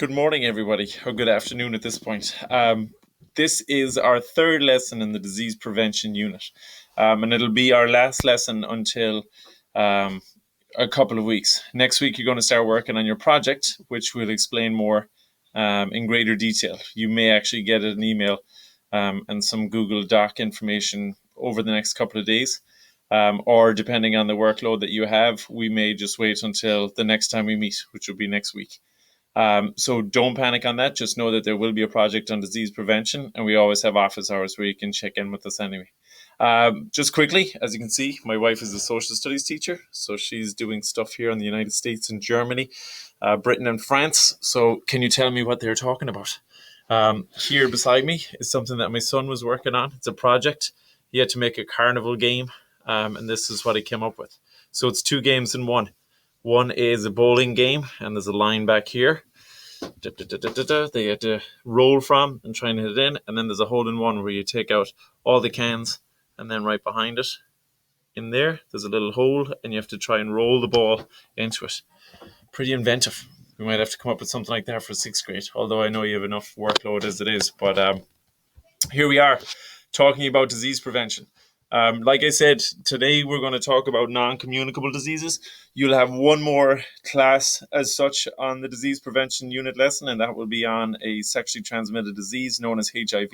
Good morning, everybody, or good afternoon at this point. This is our third lesson in the disease prevention unit, and it'll be our last lesson until um, a couple of weeks. Next week, you're going to start working on your project, which we'll explain more in greater detail. You may actually get an email and some Google Doc information over the next couple of days. Or depending on the workload that you have, we may just wait until the next time we meet, which will be next week. So don't panic on that. Just know that there will be a project on disease prevention, and we always have office hours where you can check in with us anyway. Just quickly, as you can see, my wife is a social studies teacher, so she's doing stuff here in the United States and Germany, Britain and France. So can you tell me what they're talking about? Here beside me is something that my son was working on. It's a project. He had to make a carnival game, and this is what he came up with. So it's two games in one. One is a bowling game, and there's a line back here. They had to roll from and try and hit it in, and then there's a hole in one where you take out all the cans, and then right behind it, in there's a little hole, and you have to try and roll the ball into it. Pretty inventive. We might have to come up with something like that for sixth grade, although I know you have enough workload as it is. But here we are talking about disease prevention. Like I said, today we're going to talk about non-communicable diseases. You'll have one more class as such on the disease prevention unit lesson, and that will be on a sexually transmitted disease known as HIV.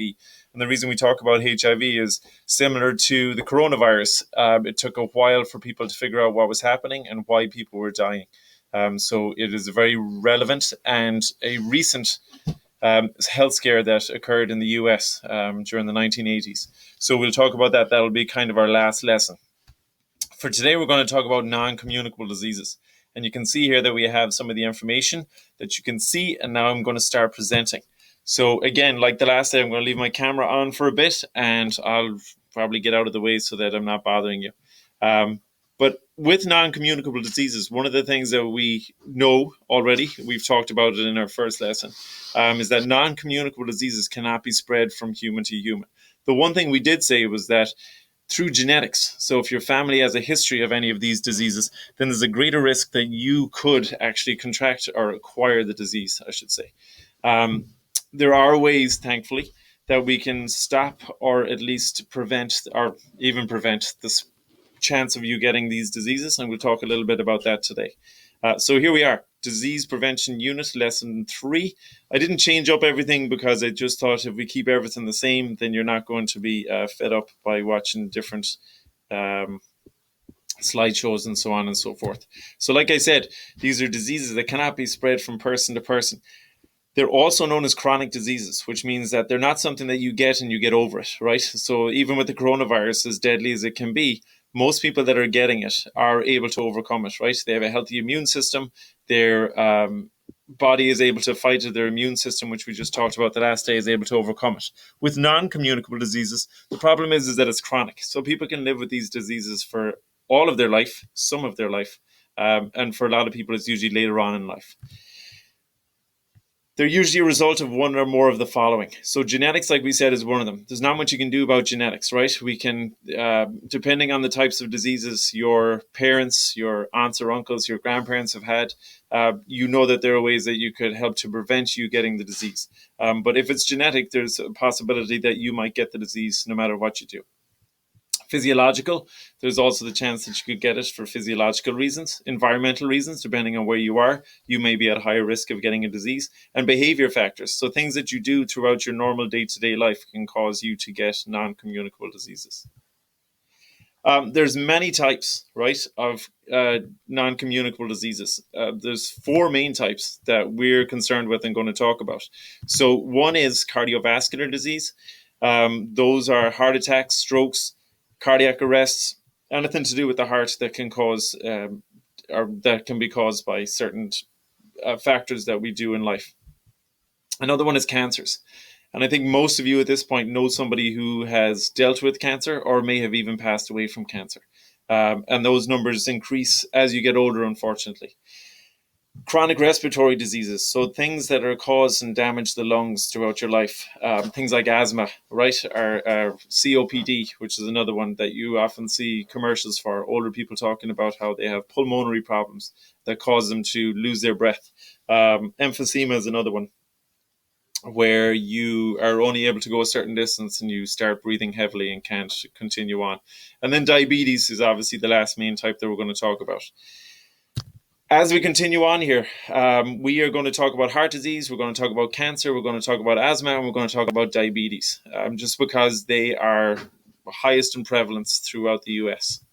And the reason we talk about HIV is similar to the coronavirus. It took a while for people to figure out what was happening and why people were dying. So it is very relevant and a recent health scare that occurred in the US during the 1980s. So we'll talk about that. That'll be kind of our last lesson. For today, we're going to talk about non-communicable diseases. And you can see here that we have some of the information that you can see. And now I'm going to start presenting. So again, like the last day, I'm going to leave my camera on for a bit, and I'll probably get out of the way so that I'm not bothering you. But with non-communicable diseases, one of the things that we know already, we've talked about it in our first lesson, is that non-communicable diseases cannot be spread from human to human. The one thing we did say was that through genetics, so if your family has a history of any of these diseases, then there's a greater risk that you could actually contract or acquire the disease, I should say. There are ways, thankfully, that we can stop or at least prevent or even prevent this chance of you getting these diseases, and we'll talk a little bit about that today. So here we are, disease prevention unit lesson 3. I didn't change up everything because I just thought if we keep everything the same, then you're not going to be fed up by watching different slideshows and so on and so forth. So like I said, these are diseases that cannot be spread from person to person. They're also known as chronic diseases, which means that they're not something that you get and you get over it, right? So even with the coronavirus, as deadly as it can be, most people that are getting it are able to overcome it, right? They have a healthy immune system. Their body is able to fight it. Their immune system, which we just talked about the last day, is able to overcome it. With non-communicable diseases, the problem is that it's chronic. So people can live with these diseases for all of their life, some of their life. And for a lot of people, it's usually later on in life. They're usually a result of one or more of the following. So genetics, like we said, is one of them. There's not much you can do about genetics, right? We can, depending on the types of diseases your parents, your aunts or uncles, your grandparents have had, you know that there are ways that you could help to prevent you getting the disease. But if it's genetic, there's a possibility that you might get the disease no matter what you do. Physiological, there's also the chance that you could get it for physiological reasons. Environmental reasons, depending on where you are, you may be at higher risk of getting a disease. And behavior factors, so things that you do throughout your normal day-to-day life can cause you to get non-communicable diseases. There's many types, right, of non-communicable diseases. There's 4 main types that we're concerned with and going to talk about. So one is cardiovascular disease. Those are heart attacks, strokes, cardiac arrests, anything to do with the heart that can cause or that can be caused by certain factors that we do in life. Another one is cancers. And I think most of you at this point know somebody who has dealt with cancer or may have even passed away from cancer. And those numbers increase as you get older, unfortunately. Chronic respiratory diseases, so things that are cause and damage the lungs throughout your life, things like asthma, right, or COPD, which is another one that you often see commercials for, older people talking about how they have pulmonary problems that cause them to lose their breath. Emphysema is another one where you are only able to go a certain distance and you start breathing heavily and can't continue on. And then diabetes is obviously the last main type that we're going to talk about. As we continue on here, we are going to talk about heart disease, we're going to talk about cancer, we're going to talk about asthma, and we're going to talk about diabetes, just because they are highest in prevalence throughout the US.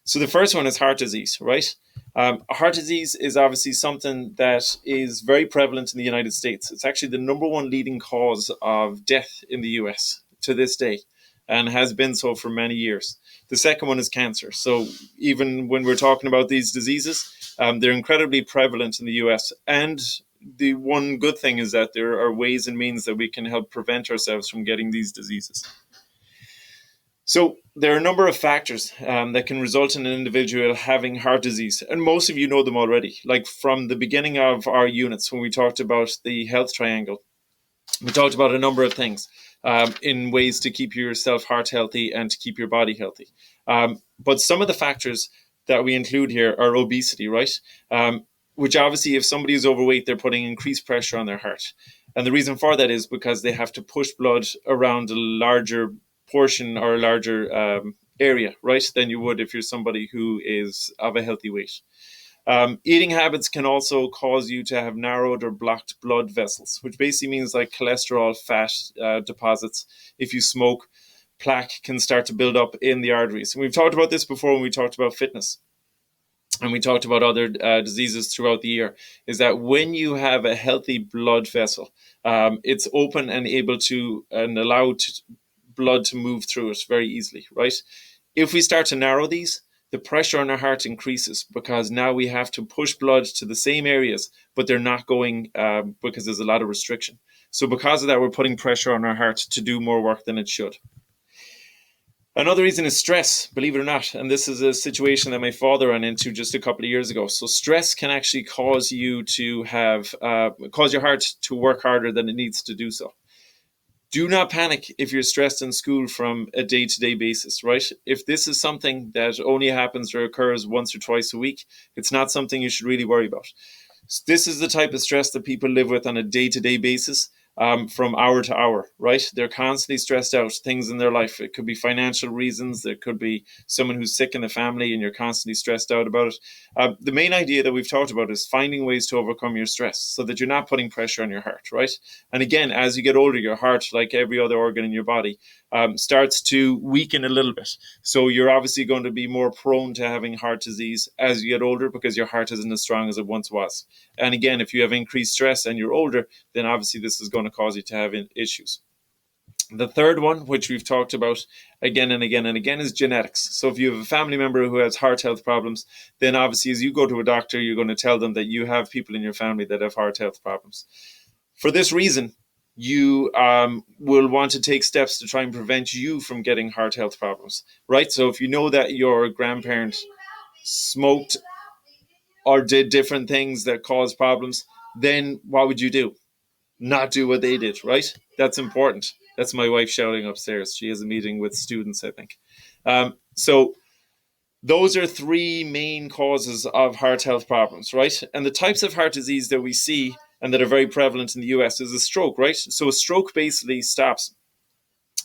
So the first one is heart disease, right? Heart disease is obviously something that is very prevalent in the United States. It's actually the number one leading cause of death in the US to this day, and has been so for many years. The second one is cancer. So even when we're talking about these diseases, they're incredibly prevalent in the US. And the one good thing is that there are ways and means that we can help prevent ourselves from getting these diseases. So there are a number of factors that can result in an individual having heart disease, and most of you know them already. Like from the beginning of our units, when we talked about the health triangle, we talked about a number of things in ways to keep yourself heart healthy and to keep your body healthy. But some of the factors that we include here are obesity, right? Which obviously, if somebody is overweight, they're putting increased pressure on their heart. And the reason for that is because they have to push blood around a larger portion or a larger area, right, than you would if you're somebody who is of a healthy weight. Eating habits can also cause you to have narrowed or blocked blood vessels, which basically means like cholesterol, fat deposits. If you smoke, plaque can start to build up in the arteries. And we've talked about this before when we talked about fitness. And we talked about other diseases throughout the year, is that when you have a healthy blood vessel, it's open and able to and allow blood to move through it very easily, right? If we start to narrow these, the pressure on our heart increases because now we have to push blood to the same areas, but they're not going because there's a lot of restriction. So because of that, we're putting pressure on our heart to do more work than it should. Another reason is stress, believe it or not. And this is a situation that my father ran into just a couple of years ago. So stress can actually cause you to cause your heart to work harder than it needs to do so. Do not panic if you're stressed in school from a day-to-day basis, right? If this is something that only happens or occurs once or twice a week, it's not something you should really worry about. This is the type of stress that people live with on a day-to-day basis, from hour to hour, right? They're constantly stressed out, things in their life. It could be financial reasons. There could be someone who's sick in the family and you're constantly stressed out about it. The main idea that we've talked about is finding ways to overcome your stress so that you're not putting pressure on your heart, right? And again, as you get older, your heart, like every other organ in your body, starts to weaken a little bit. So you're obviously going to be more prone to having heart disease as you get older because your heart isn't as strong as it once was. And again, if you have increased stress and you're older, then obviously this is going to cause you to have issues. The third one, which we've talked about again and again and again, is genetics. So if you have a family member who has heart health problems, then obviously as you go to a doctor, you're going to tell them that you have people in your family that have heart health problems. For this reason, you will want to take steps to try and prevent you from getting heart health problems, right? So if you know that your grandparent smoked or did different things that cause problems, then what would you do? Not do what they did, right? That's important. That's my wife shouting upstairs. She has a meeting with students, I think. So those are three main causes of heart health problems, right? And the types of heart disease that we see and that are very prevalent in the US is a stroke, right? So a stroke basically stops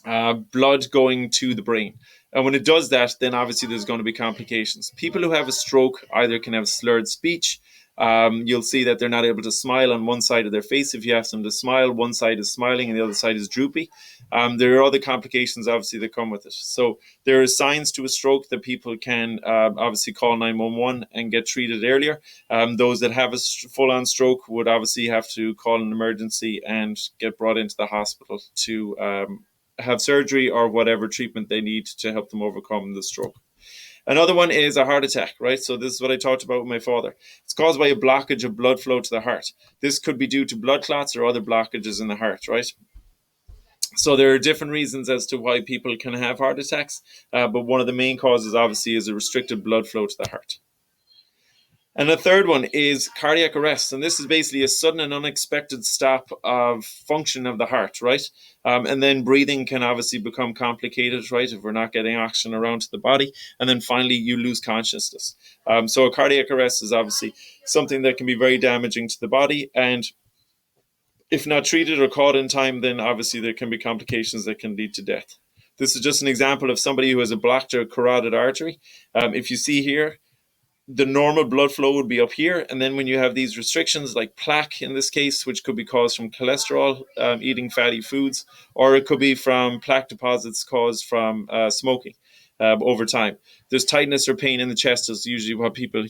blood going to the brain. And when it does that, then obviously there's going to be complications. People who have a stroke either can have slurred speech. You'll see that they're not able to smile on one side of their face. If you ask them to smile, one side is smiling and the other side is droopy. There are other complications, obviously, that come with it. So there are signs to a stroke that people can obviously call 911 and get treated earlier. Those that have a full-on stroke would obviously have to call an emergency and get brought into the hospital to have surgery or whatever treatment they need to help them overcome the stroke. Another one is a heart attack, right? So this is what I talked about with my father. It's caused by a blockage of blood flow to the heart. This could be due to blood clots or other blockages in the heart, right? So there are different reasons as to why people can have heart attacks, but one of the main causes obviously is a restricted blood flow to the heart. And the third one is cardiac arrest. And this is basically a sudden and unexpected stop of function of the heart, right? And then breathing can obviously become complicated, right? If we're not getting oxygen around to the body. And then finally, you lose consciousness. So a cardiac arrest is obviously something that can be very damaging to the body. And if not treated or caught in time, then obviously there can be complications that can lead to death. This is just an example of somebody who has a blocked or carotid artery. If you see here, the normal blood flow would be up here. And then when you have these restrictions, like plaque in this case, which could be caused from cholesterol, eating fatty foods, or it could be from plaque deposits caused from smoking over time. There's tightness or pain in the chest is usually what people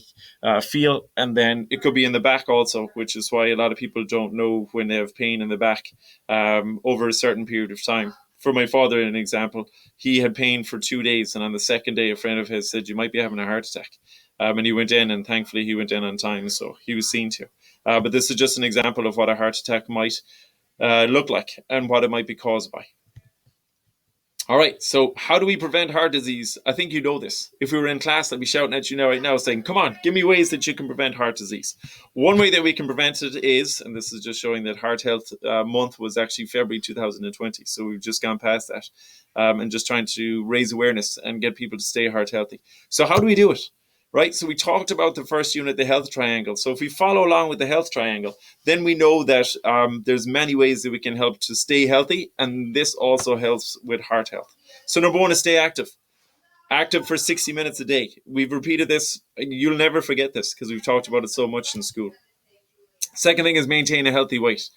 feel. And then it could be in the back also, which is why a lot of people don't know when they have pain in the back over a certain period of time. For my father, an example, he had pain for 2 days. And on the second day, a friend of his said, "You might be having a heart attack." And he went in, and thankfully he went in on time, so he was seen to. But this is just an example of what a heart attack might look like and what it might be caused by. All right, so how do we prevent heart disease? I think you know this. If we were in class, I'd be shouting at you now, right now, saying, "Come on, give me ways that you can prevent heart disease." One way that we can prevent it is, and this is just showing that Heart Health Month was actually February 2020, so we've just gone past that, and just trying to raise awareness and get people to stay heart healthy. So how do we do it? Right, so we talked about the first unit, the health triangle. So if we follow along with the health triangle, then we know that there's many ways that we can help to stay healthy, and this also helps with heart health. So number one is stay active. Active for 60 minutes a day. We've repeated this. You'll never forget this because we've talked about it so much in school. Second thing is maintain a healthy weight.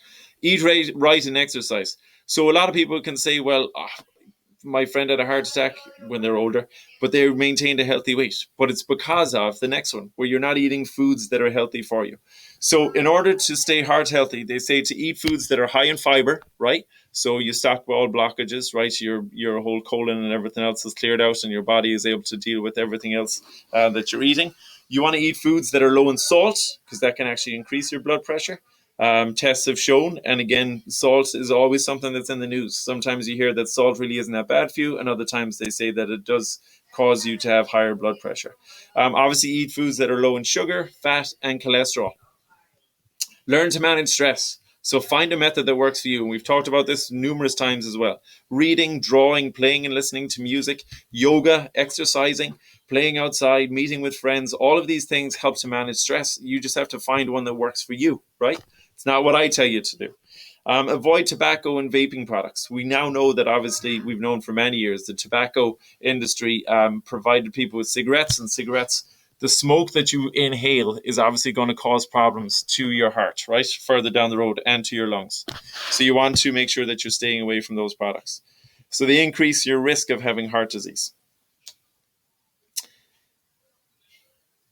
Eat right and exercise. So a lot of people can say, well, my friend had a heart attack when they're older, but they maintained a healthy weight. But it's because of the next one, where you're not eating foods that are healthy for you. So in order to stay heart healthy, they say to eat foods that are high in fiber, right? So you stop all blockages, right? Your whole colon and everything else is cleared out, and your body is able to deal with everything else that you're eating. You want to eat foods that are low in salt, because that can actually increase your blood pressure. Tests have shown, and again, salt is always something that's in the news. Sometimes you hear that salt really isn't that bad for you, and other times they say that it does cause you to have higher blood pressure. Obviously, eat foods that are low in sugar, fat, and cholesterol. Learn to manage stress. So find a method that works for you. And we've talked about this numerous times as well. Reading, drawing, playing and listening to music, yoga, exercising, playing outside, meeting with friends, all of these things help to manage stress. You just have to find one that works for you, right? It's not what I tell you to do. Avoid tobacco and vaping products. We now know that obviously we've known for many years the tobacco industry provided people with cigarettes, and cigarettes, the smoke that you inhale is obviously going to cause problems to your heart, right? Further down the road and to your lungs. So you want to make sure that you're staying away from those products. So they increase your risk of having heart disease.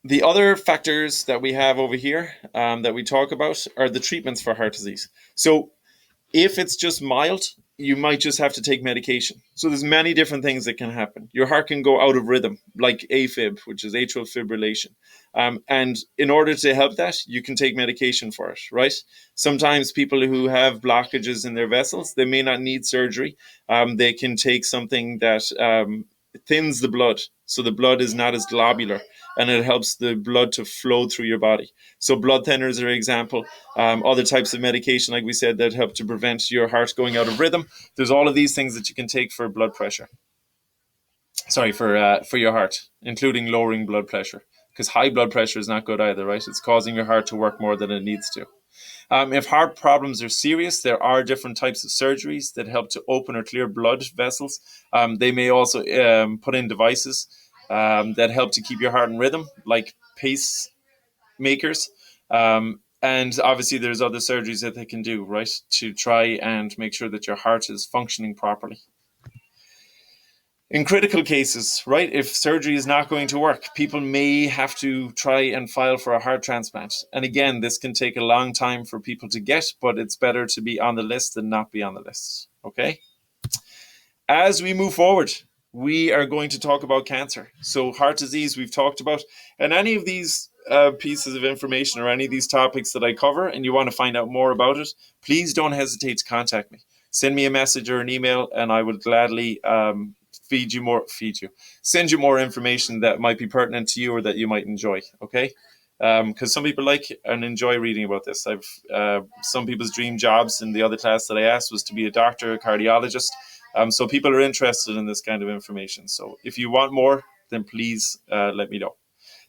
The other factors that we have over here that we talk about are the treatments for heart disease. So if it's just mild, you might just have to take medication. So there's many different things that can happen. Your heart can go out of rhythm, like AFib, which is atrial fibrillation. And in order to help that, you can take medication for it, right? Sometimes people who have blockages in their vessels, they may not need surgery. They can take something that thins the blood, so the blood is not as globular, and it helps the blood to flow through your body. So blood thinners are an example. Other types of medication, like we said, that help to prevent your heart going out of rhythm. There's all of these things that you can take for blood pressure. Sorry, for your heart, including lowering blood pressure, because high blood pressure is not good either, right? It's causing your heart to work more than it needs to. If heart problems are serious, there are different types of surgeries that help to open or clear blood vessels. They may also put in devices that help to keep your heart in rhythm, like pacemakers. And obviously, there's other surgeries that they can do, right, to try and make sure that your heart is functioning properly. In critical cases, right, if surgery is not going to work, people may have to try and file for a heart transplant. And again, this can take a long time for people to get, but it's better to be on the list than not be on the list. Okay? As we move forward, we are going to talk about cancer. So, heart disease, we've talked about, and any of these pieces of information or any of these topics that I cover, and you want to find out more about it, please don't hesitate to contact me. Send me a message or an email, and I would gladly send you more information that might be pertinent to you or that you might enjoy. Okay. because some people like and enjoy reading about this. I've some people's dream jobs in the other class that I asked was to be a doctor, a cardiologist. So people are interested in this kind of information. So if you want more, then please let me know.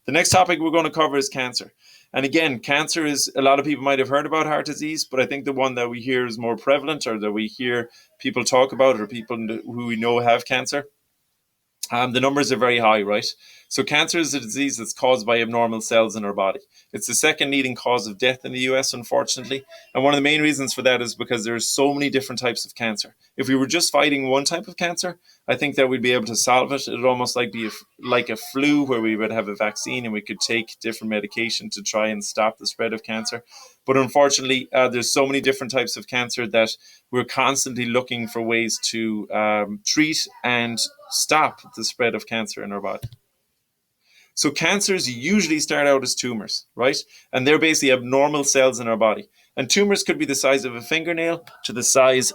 The next topic we're going to cover is cancer. And again, cancer is, a lot of people might have heard about heart disease, but I think the one that we hear is more prevalent, or that we hear people talk about, or people who we know have cancer, the numbers are very high, right? So cancer is a disease that's caused by abnormal cells in our body. It's the second leading cause of death in the US, unfortunately. And one of the main reasons for that is because there's so many different types of cancer. If we were just fighting one type of cancer, I think that we'd be able to solve it. It'd almost like be like a flu, where we would have a vaccine and we could take different medication to try and stop the spread of cancer. But unfortunately, there's so many different types of cancer that we're constantly looking for ways to treat and stop the spread of cancer in our body. So cancers usually start out as tumors, right? And they're basically abnormal cells in our body. And tumors could be the size of a fingernail, to the size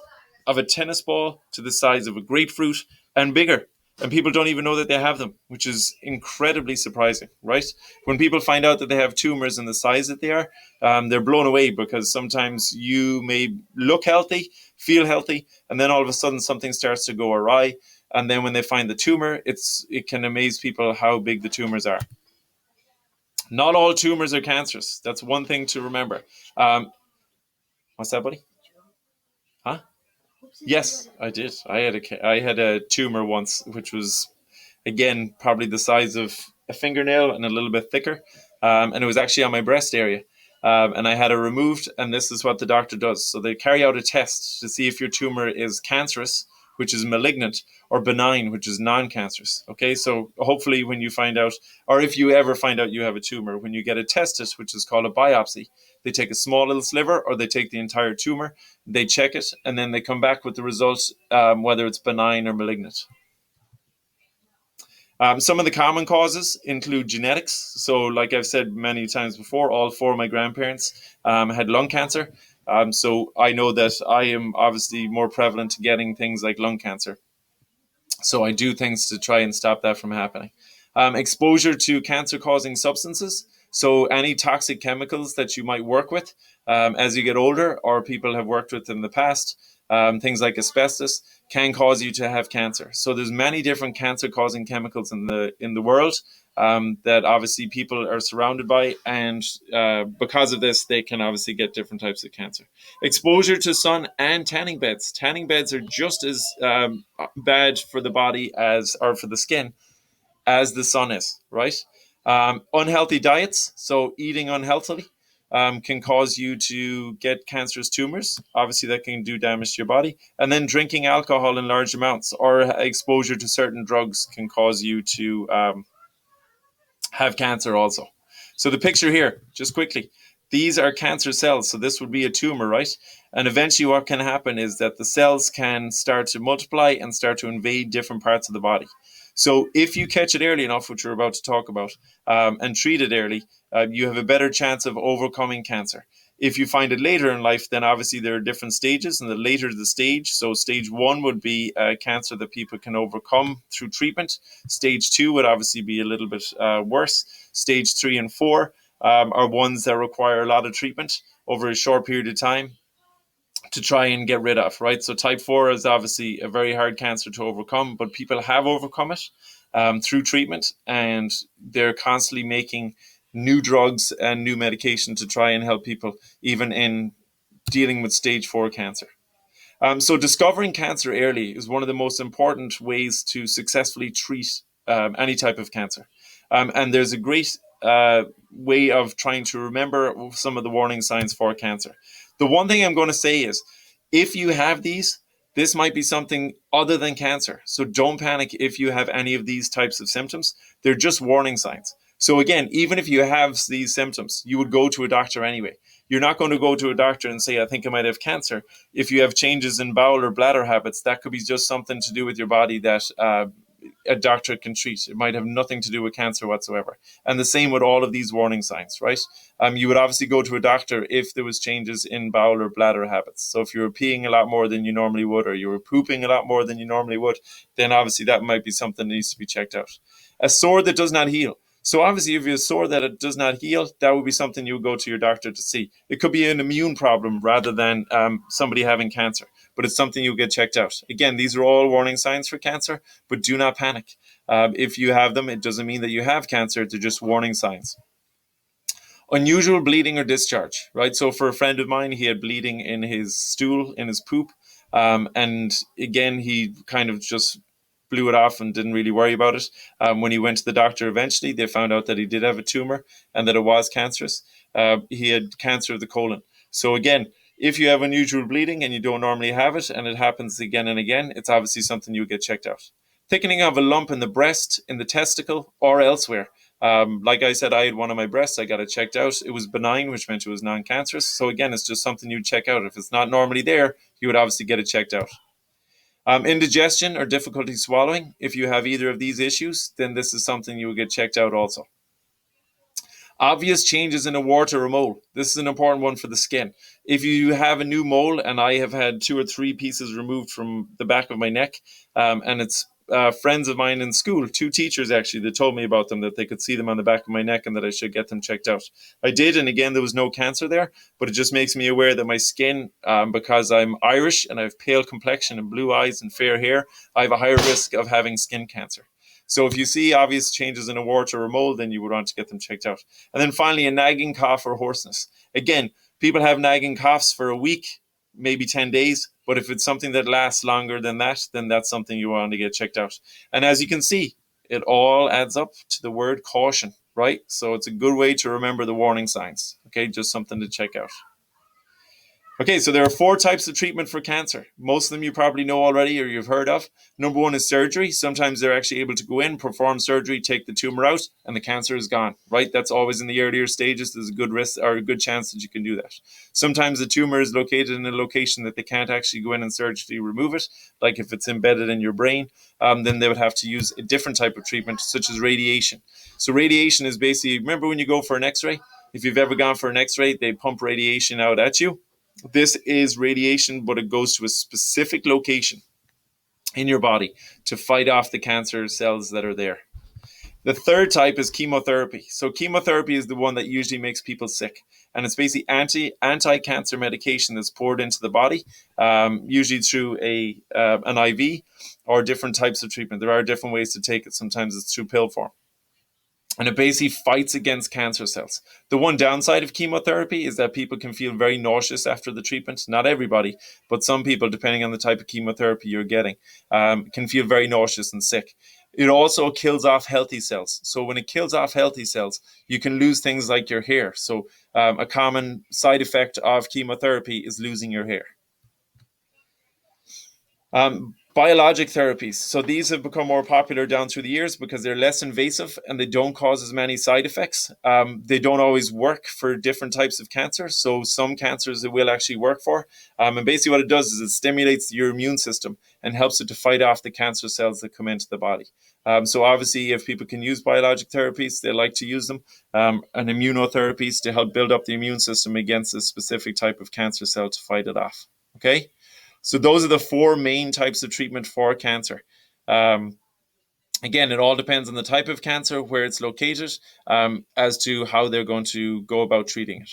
of a tennis ball, to the size of a grapefruit, and bigger. And people don't even know that they have them, which is incredibly surprising, right? When people find out that they have tumors in the size that they are, they're blown away, because sometimes you may look healthy, feel healthy, and then all of a sudden something starts to go awry. And then when they find the tumor, it can amaze people how big the tumors are. Not all tumors are cancerous. That's one thing to remember. What's that, buddy? Huh? Yes, I did. I had a tumor once, which was, again, probably the size of a fingernail and a little bit thicker. And it was actually on my breast area. And I had it removed, and this is what the doctor does. So they carry out a test to see if your tumor is cancerous, which is malignant, or benign, which is non-cancerous. Okay, so hopefully when you find out, or if you ever find out you have a tumor, when you get it tested, which is called a biopsy, they take a small little sliver, or they take the entire tumor, they check it, and then they come back with the results, whether it's benign or malignant. Some of the common causes include genetics. So, like I've said many times before, all four of my grandparents had lung cancer. So I know that I am obviously more prevalent to getting things like lung cancer. So I do things to try and stop that from happening. Exposure to cancer-causing substances. So any toxic chemicals that you might work with as you get older, or people have worked with in the past, things like asbestos, can cause you to have cancer. So there's many different cancer-causing chemicals in the world that obviously people are surrounded by, and because of this, they can obviously get different types of cancer. Exposure to sun and tanning beds. Tanning beds are just as bad for the body as, or for the skin, as the sun is, right? Unhealthy diets, so eating unhealthily, can cause you to get cancerous tumors. Obviously, that can do damage to your body. And then drinking alcohol in large amounts, or exposure to certain drugs, can cause you to have cancer also. So the picture here, just quickly, these are cancer cells. So this would be a tumor, right? And eventually what can happen is that the cells can start to multiply and start to invade different parts of the body. So if you catch it early enough, which we're about to talk about, and treat it early, you have a better chance of overcoming cancer. If you find it later in life, then obviously there are different stages, and the later the stage, so stage one would be cancer that people can overcome through treatment. Stage two would obviously be a little bit worse. Stage 3 and 4 are ones that require a lot of treatment over a short period of time to try and get rid of, right? So type 4 is obviously a very hard cancer to overcome, but people have overcome it through treatment, and they're constantly making new drugs and new medication to try and help people even in dealing with stage 4 cancer. So discovering cancer early is one of the most important ways to successfully treat any type of cancer. And there's a great way of trying to remember some of the warning signs for cancer. The one thing I'm going to say is, if you have these, this might be something other than cancer. So don't panic if you have any of these types of symptoms. They're just warning signs. So again, even if you have these symptoms, you would go to a doctor anyway. You're not going to go to a doctor and say, I think I might have cancer. If you have changes in bowel or bladder habits, that could be just something to do with your body that a doctor can treat. It might have nothing to do with cancer whatsoever. And the same with all of these warning signs, right? You would obviously go to a doctor if there was changes in bowel or bladder habits. So if you were peeing a lot more than you normally would, or you were pooping a lot more than you normally would, then obviously that might be something that needs to be checked out. A sore that does not heal. So obviously, if you have a sore that it does not heal, that would be something you would go to your doctor to see. It could be an immune problem rather than somebody having cancer, but it's something you get checked out. Again, these are all warning signs for cancer, but do not panic. If you have them, it doesn't mean that you have cancer. They're just warning signs. Unusual bleeding or discharge, right? So for a friend of mine, he had bleeding in his stool, in his poop. And again, he kind of just blew it off and didn't really worry about it. When he went to the doctor eventually, they found out that he did have a tumor and that it was cancerous. He had cancer of the colon. So again, if you have unusual bleeding and you don't normally have it and it happens again and again, it's obviously something you get checked out. Thickening of a lump in the breast, in the testicle, or elsewhere. Like I said, I had one on my breast. I got it checked out. It was benign, which meant it was non-cancerous. So again, it's just something you check out. If it's not normally there, you would obviously get it checked out. Indigestion or difficulty swallowing. If you have either of these issues, then this is something you will get checked out also. Obvious changes in a wart or a mole. This is an important one for the skin. If you have a new mole, and I have had 2 or 3 pieces removed from the back of my neck, and it's friends of mine in school, 2 teachers actually, that told me about them, that they could see them on the back of my neck and that I should get them checked out. I did, and again, there was no cancer there, but it just makes me aware that my skin, because I'm Irish and I have pale complexion and blue eyes and fair hair, I have a higher risk of having skin cancer. So if you see obvious changes in a wart or a mole, then you would want to get them checked out. And then finally, a nagging cough or hoarseness. Again, people have nagging coughs for a week, maybe 10 days. But if it's something that lasts longer than that, then that's something you want to get checked out. And as you can see, it all adds up to the word caution, right? So it's a good way to remember the warning signs. Okay, just something to check out. Okay, so there are 4 types of treatment for cancer. Most of them you probably know already or you've heard of. Number 1 is surgery. Sometimes they're actually able to go in, perform surgery, take the tumor out, and the cancer is gone, right? That's always in the earlier stages. There's a good risk or a good chance that you can do that. Sometimes the tumor is located in a location that they can't actually go in and surgically remove it. Like if it's embedded in your brain, then they would have to use a different type of treatment, such as radiation. So radiation is basically, remember when you go for an x-ray? If you've ever gone for an x-ray, they pump radiation out at you. This is radiation, but it goes to a specific location in your body to fight off the cancer cells that are there. The third type is chemotherapy. So chemotherapy is the one that usually makes people sick, and it's basically anti-cancer medication that's poured into the body, usually through an IV or different types of treatment. There are different ways to take it. Sometimes it's through pill form. And it basically fights against cancer cells. The one downside of chemotherapy is that people can feel very nauseous after the treatment. Not everybody, but some people, depending on the type of chemotherapy you're getting, can feel very nauseous and sick. It also kills off healthy cells. So when it kills off healthy cells, you can lose things like your hair. So a common side effect of chemotherapy is losing your hair. Biologic therapies. So these have become more popular down through the years because they're less invasive and they don't cause as many side effects. They don't always work for different types of cancer. So some cancers it will actually work for. And basically what it does is it stimulates your immune system and helps it to fight off the cancer cells that come into the body. So obviously if people can use biologic therapies, they like to use them. And immunotherapies to help build up the immune system against a specific type of cancer cell to fight it off. Okay? So those are the 4 main types of treatment for cancer. Again, it all depends on the type of cancer, where it's located, as to how they're going to go about treating it.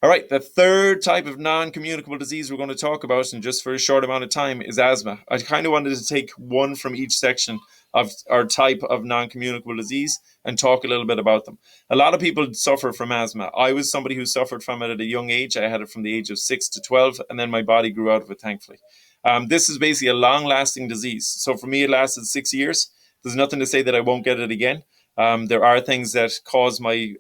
All right, the third type of non-communicable disease we're going to talk about, and just for a short amount of time, is asthma. I kind of wanted to take one from each section of our type of non-communicable disease and talk a little bit about them. A lot of people suffer from asthma. I was somebody who suffered from it at a young age. I had it from the age of 6 to 12, and then my body grew out of it, thankfully. This is basically a long-lasting disease. So for me, it lasted 6 years. There's nothing to say that I won't get it again. There are things that cause my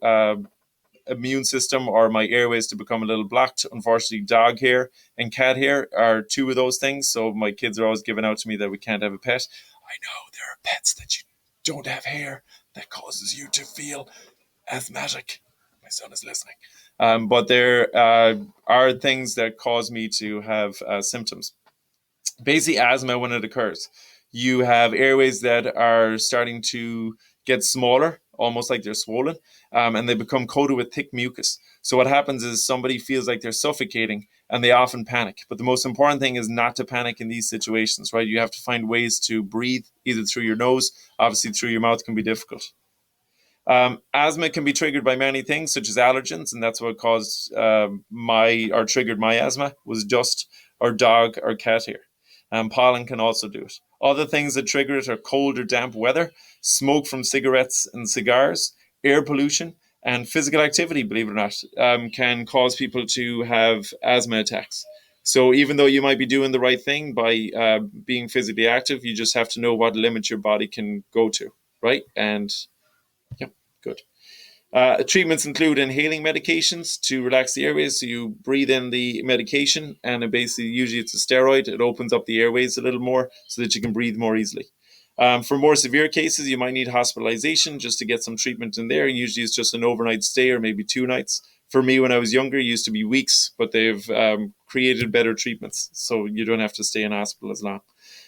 immune system or my airways to become a little blocked. Unfortunately, dog hair and cat hair are 2 of those things. So my kids are always giving out to me that we can't have a pet. I know there are pets that you don't have hair that causes you to feel asthmatic. My son is listening. But there are things that cause me to have symptoms. Basically, asthma, when it occurs, you have airways that are starting to get smaller almost like they're swollen, and they become coated with thick mucus. So what happens is somebody feels like they're suffocating and they often panic. But the most important thing is not to panic in these situations, right? You have to find ways to breathe either through your nose, obviously through your mouth can be difficult. Asthma can be triggered by many things, such as allergens, and that's what caused or triggered my asthma was dust or dog or cat hair. Pollen can also do it. Other things that trigger it are cold or damp weather, smoke from cigarettes and cigars, air pollution, and physical activity, believe it or not, can cause people to have asthma attacks. So even though you might be doing the right thing by being physically active, you just have to know what limit your body can go to, right? And yeah, good. Treatments include inhaling medications to relax the airways. So you breathe in the medication, and it basically, usually it's a steroid. It opens up the airways a little more so that you can breathe more easily. For more severe cases, you might need hospitalization just to get some treatment in there. Usually it's just an overnight stay or maybe 2 nights. For me, when I was younger, it used to be weeks, but they've created better treatments. So you don't have to stay in hospital as long.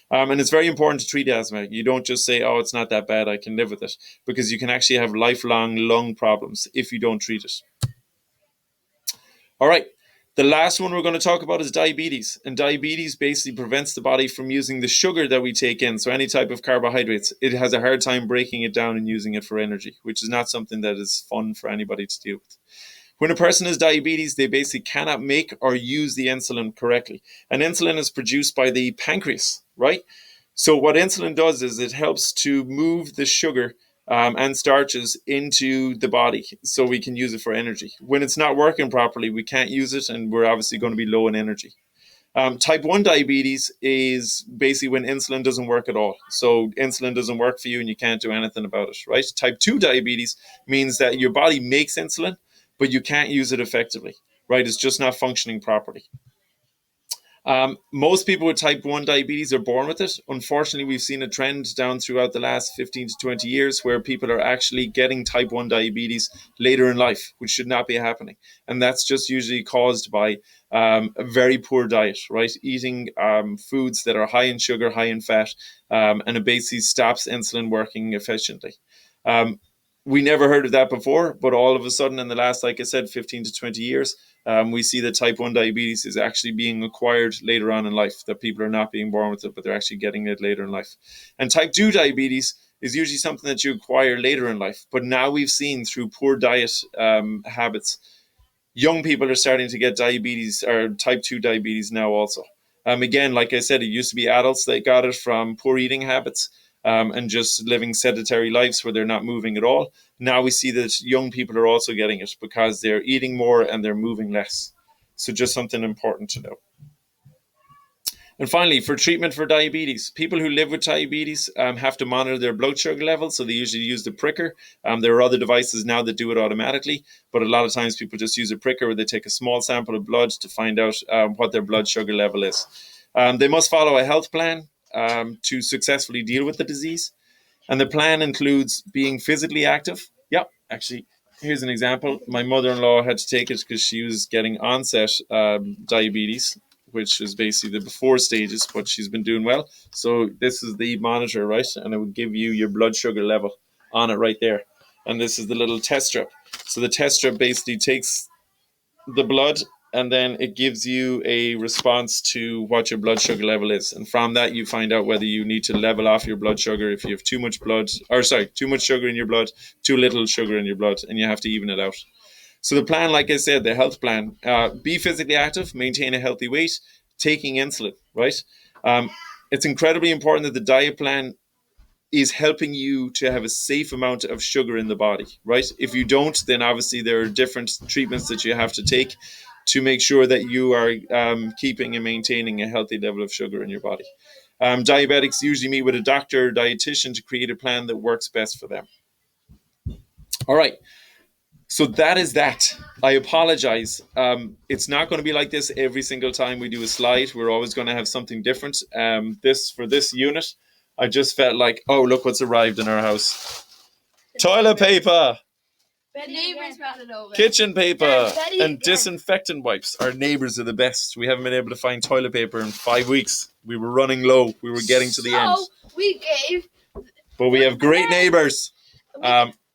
And it's very important to treat asthma. You don't just say, oh, it's not that bad, I can live with it, because you can actually have lifelong lung problems if you don't treat it. All right. The last one we're going to talk about is diabetes. And diabetes basically prevents the body from using the sugar that we take in. So any type of carbohydrates, it has a hard time breaking it down and using it for energy, which is not something that is fun for anybody to deal with. When a person has diabetes, they basically cannot make or use the insulin correctly. And insulin is produced by the pancreas, right? So what insulin does is it helps to move the sugar and starches into the body so we can use it for energy. When it's not working properly, we can't use it, and we're obviously going to be low in energy. Type 1 diabetes is basically when insulin doesn't work at all. So insulin doesn't work for you and you can't do anything about it, right? Type 2 diabetes means that your body makes insulin, but you can't use it effectively, right? It's just not functioning properly. Most people with type 1 diabetes are born with it. Unfortunately, we've seen a trend down throughout the last 15 to 20 years where people are actually getting type 1 diabetes later in life, which should not be happening. And that's just usually caused by a very poor diet, right? Eating foods that are high in sugar, high in fat, and it basically stops insulin working efficiently. We never heard of that before, but all of a sudden in the last, like I said, 15 to 20 years, we see that type 1 diabetes is actually being acquired later on in life, that people are not being born with it, but they're actually getting it later in life. And type 2 diabetes is usually something that you acquire later in life. But now we've seen through poor diet habits, young people are starting to get diabetes or type 2 diabetes now also. Again, like I said, it used to be adults that got it from poor eating habits. And just living sedentary lives where they're not moving at all. Now we see that young people are also getting it because they're eating more and they're moving less. So just something important to know. And finally, for treatment for diabetes, people who live with diabetes have to monitor their blood sugar levels. So they usually use the pricker. There are other devices now that do it automatically, but a lot of times people just use a pricker where they take a small sample of blood to find out what their blood sugar level is. They must follow a health plan to successfully deal with the disease. And the plan includes being physically active. Yeah, actually, here's an example. My mother-in-law had to take it because she was getting onset diabetes, which is basically the before stages, but she's been doing well. So this is the monitor, right? And it would give you your blood sugar level on it right there. And this is the little test strip. So the test strip basically takes the blood and then it gives you a response to what your blood sugar level is. And from that, you find out whether you need to level off your blood sugar if you have too much sugar in your blood, too little sugar in your blood, and you have to even it out. So the plan, like I said, the health plan, be physically active, maintain a healthy weight, taking insulin, right? It's incredibly important that the diet plan is helping you to have a safe amount of sugar in the body, right? If you don't, then obviously there are different treatments that you have to take to make sure that you are keeping and maintaining a healthy level of sugar in your body. Diabetics usually meet with a doctor or dietitian to create a plan that works best for them. All right. So that is that. I apologize. It's not going to be like this every single time we do a slide. We're always going to have something different. For this unit, I just felt like, oh, look what's arrived in our house. Toilet paper. The neighbors brought it over. Kitchen paper and disinfectant wipes. Our neighbors are the best. We haven't been able to find toilet paper in 5 weeks. We were running low. We were getting to the end. We gave. But we have great neighbors.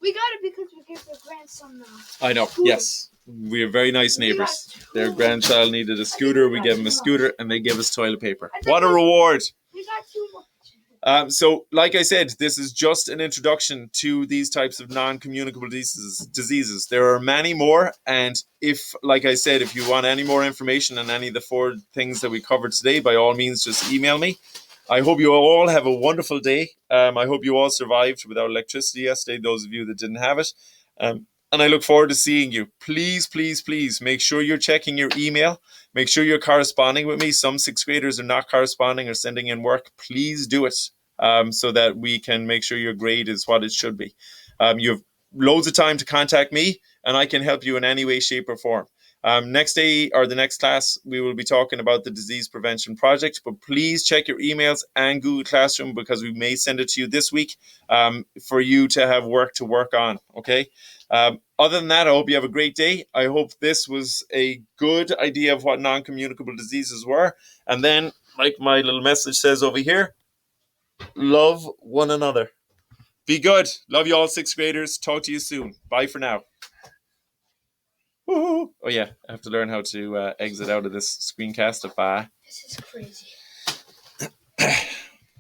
We got it because we gave their grandson now. I know. Yes, we are very nice neighbors. Their grandchild needed a scooter. We gave them a scooter, and they gave us toilet paper. What a reward! We got 2 more. So, like I said, this is just an introduction to these types of non-communicable diseases. There are many more, and if, like I said, if you want any more information on any of the 4 things that we covered today, by all means, just email me. I hope you all have a wonderful day. I hope you all survived without electricity yesterday, those of you that didn't have it. And I look forward to seeing you. Please, please, please make sure you're checking your email. Make sure you're corresponding with me. Some 6th graders are not corresponding or sending in work. Please do it so that we can make sure your grade is what it should be. You have loads of time to contact me, and I can help you in any way, shape, or form. Next day or the next class, we will be talking about the disease prevention project, but please check your emails and Google Classroom because we may send it to you this week for you to have work to work on, okay? Other than that, I hope you have a great day. I hope this was a good idea of what non-communicable diseases were. And then, like my little message says over here, love one another. Be good. Love you all, 6th graders. Talk to you soon. Bye for now. Woo-hoo. Oh yeah, I have to learn how to exit out of this screencast. Bye. This is crazy.